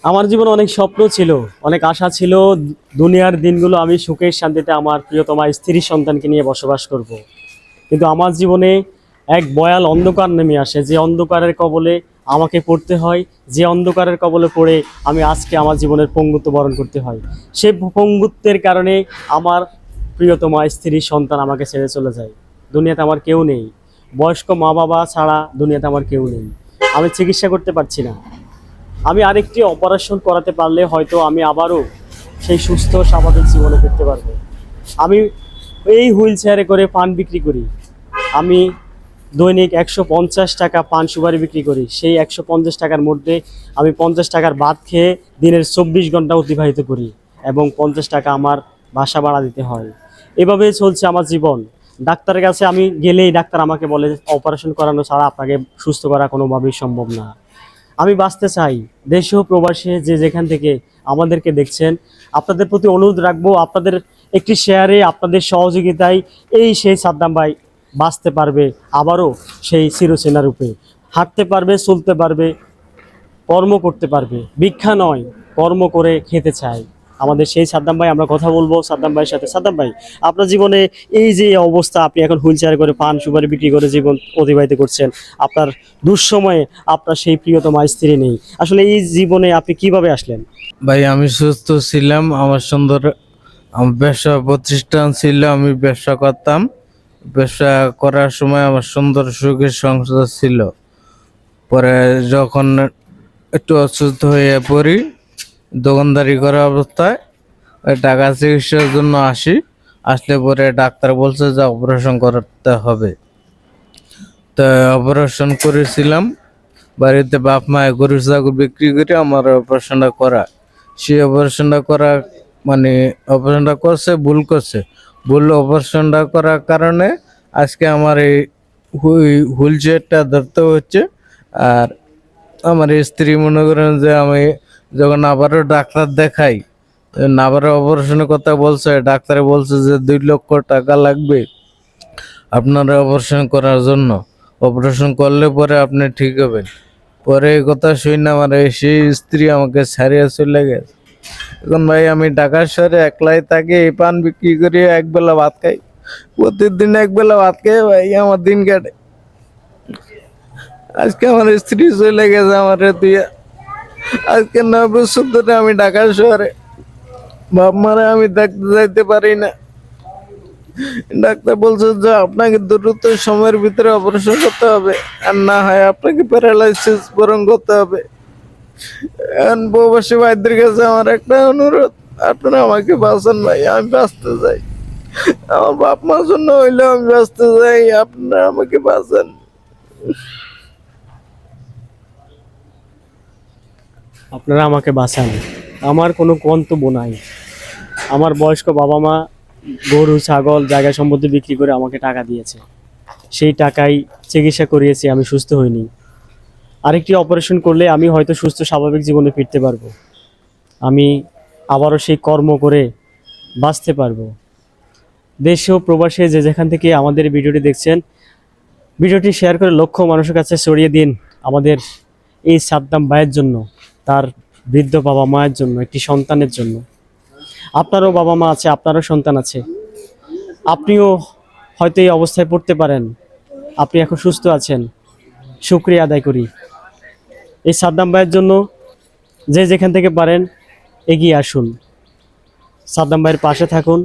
আমার জীবনে অনেক স্বপ্ন ছিল, অনেক আশা ছিল। দুনিয়ার দিনগুলো আমি সুখের শান্তিতে আমার প্রিয়তমা স্ত্রী সন্তানকে নিয়ে বসবাস করব। কিন্তু আমার জীবনে এক ভয়াল অন্ধকার নেমে আসে, যে অন্ধকারের কবলে আমাকে পড়তে হয়, যে অন্ধকারের কবলে পড়ে আমি আজকে আমার জীবনের পঙ্গুত্ব বরণ করতে হয়। সে পঙ্গুত্বের কারণে আমার প্রিয়তমা স্ত্রী সন্তান আমাকে ছেড়ে চলে যায়। দুনিয়াতে আমার কেউ নেই, বয়স্ক মা বাবা ছাড়া দুনিয়াতে আমার কেউ নেই। আমি চিকিৎসা করতে পারছি না। আমি আরেকটি অপারেশন করাতে পারলে হয়তো আমি আবারও সেই সুস্থ স্বাভাবিক জীবনে ফিরতে পারবো। আমি এই হুইল চেয়ারে করে পান বিক্রি করি। আমি দৈনিক 150 টাকা পান সুপারি বিক্রি করি। সেই 150 টাকার মধ্যে আমি 50 টাকার ভাত খেয়ে দিনের 24 ঘন্টা অতিবাহিত করি, এবং 50 টাকা আমার বাসা ভাড়া দিতে হয়। এভাবেই চলছে আমার জীবন। ডাক্তারের কাছে আমি গেলেই ডাক্তার আমাকে বলে, অপারেশন করানো ছাড়া আপনাকে সুস্থ করা কোনোভাবেই সম্ভব না। আমি বাঁচতে চাই। দেশে ও প্রবাসে যে যেখান থেকে আমাদেরকে দেখছেন, আপনাদের প্রতি অনুরোধ রাখবো, আপনাদের একটি শেয়ারে, আপনাদের সহযোগিতায় সেই সাদ্দাম ভাই বাঁচতে পারবে, আবারও সেই চিরচেনা রূপে হাঁটতে পারবে, চলতে পারবে, কর্ম করতে পারবে। ভিক্ষা নয়, কর্ম করে খেতে চাই আমাদের সেই সাদ্দাম ভাই। আমরা কথা বলবো সাদ্দাম ভাইয়ের সাথে। সাদ্দাম ভাই, আপনার জীবনে এই যে অবস্থা, আপনি এখন হুইল চেয়ার করে পান সুপারি বিক্রি করে জীবন অতিবাহিত করছেন, আপনার দুঃসময়ে আপনার সেই প্রিয়তমা স্ত্রী নেই, আসলে এই জীবনে আপনি কিভাবে আসলেন? ভাই আমি সুস্থ ছিলাম, আমার সুন্দর আমার ব্যবসা প্রতিষ্ঠান ছিল, আমি ব্যবসা করতাম। ব্যবসা করার সময় আমার সুন্দর সুখের সংসার ছিল। পরে যখন একটু অসুস্থ হয়ে পড়ি, দোকানদারি করা অবস্থায় ওই টাকা চিকিৎসার জন্য আসলে পরে ডাক্তার বলছে যে অপারেশন করতে হবে। তো অপারেশন করেছিলাম। বাড়িতে বাপ মায়ে গরু ছাগল বিক্রি করে আমার অপারেশনটা করা। সেই অপারেশনটা করা মানে অপারেশনটা করছে, ভুল করছে। ভুল অপারেশনটা করার কারণে আজকে আমার এই হুইল চেয়ারটা ধরতে হচ্ছে। আর আমার স্ত্রী মনে করেন যে আমি যখন আবারও ডাক্তার দেখাই, আবারও অপারেশনের কথা বলছে, ডাক্তারে বলছে যে 2 লক্ষ টাকা লাগবে আপনার অপারেশন করার জন্য। অপারেশন করলে পরে আপনি ঠিক হবেন। পরে এই কথা শুনে আমার সেই স্ত্রী আমাকে ছাড়িয়ে চলে গেছে। এখন ভাই আমি ঢাকা শহরে একলাই থাকি, এই পান বিক্রি করি, একবেলা ভাত খাই। প্রতিদিন একবেলা ভাত খাই ভাই আমার দিন কাটে। আজকে আমার স্ত্রী চলে গেছে আমার তুই। আজকে 9 বছর ধরে আমি ঢাকা শহরে, বাপ মারে আমি দেখতে যাইতে পারি না। ডাক্তার বলছে যে আপনাকে দ্রুত সময়ের ভিতরে অপারেশন করতে হবে, আর না হয় আপনাকে প্যারালাইসিস বরং করতে হবে। এখন প্রবাসী ভাইদের কাছে আমার একটা অনুরোধ, আপনারা আমাকে বাঁচান ভাই, আমি বাঁচতে চাই। আমার বাপ মার জন্য হইলেও আমি বাঁচতে চাই, আপনারা আমাকে বাঁচান। আপনারা আমাকে বাঁচান। আমার কোনো গন্তব্য নাই। আমার বয়স্ক বাবা মা গরু ছাগল জায়গা সম্পত্তি বিক্রি করে আমাকে টাকা দিয়েছে। সেই টাকায় চিকিৎসা করিয়েছি, আমি সুস্থ হইনি। আরেকটি অপারেশন করলে আমি হয়তো সুস্থ স্বাভাবিক জীবনে ফিরতে পারবো। আমি আবারও সেই কর্ম করে বাঁচতে পারবো। দেশে ও প্রবাসে যে যেখান থেকে আমাদের ভিডিওটি দেখছেন, ভিডিওটি শেয়ার করে লক্ষ মানুষের কাছে ছড়িয়ে দিন। আমাদের এই সাদ্দাম ভাইয়ের জন্য, তার বৃদ্ধ বাবা মায়ের জন্য, একটি সন্তানের জন্য। আপনারও বাবা মা আছে, আপনারও সন্তান আছে। আপনিও হয়তো এই অবস্থায় পড়তে পারেন। আপনি এখন সুস্থ আছেন, শুকরিয়া আদায় করি। এই সাদ্দাম ভাইয়ের জন্য যে যেখান থেকে পারেন এগিয়ে আসুন, সাদ্দাম ভাইয়ের পাশে থাকুন।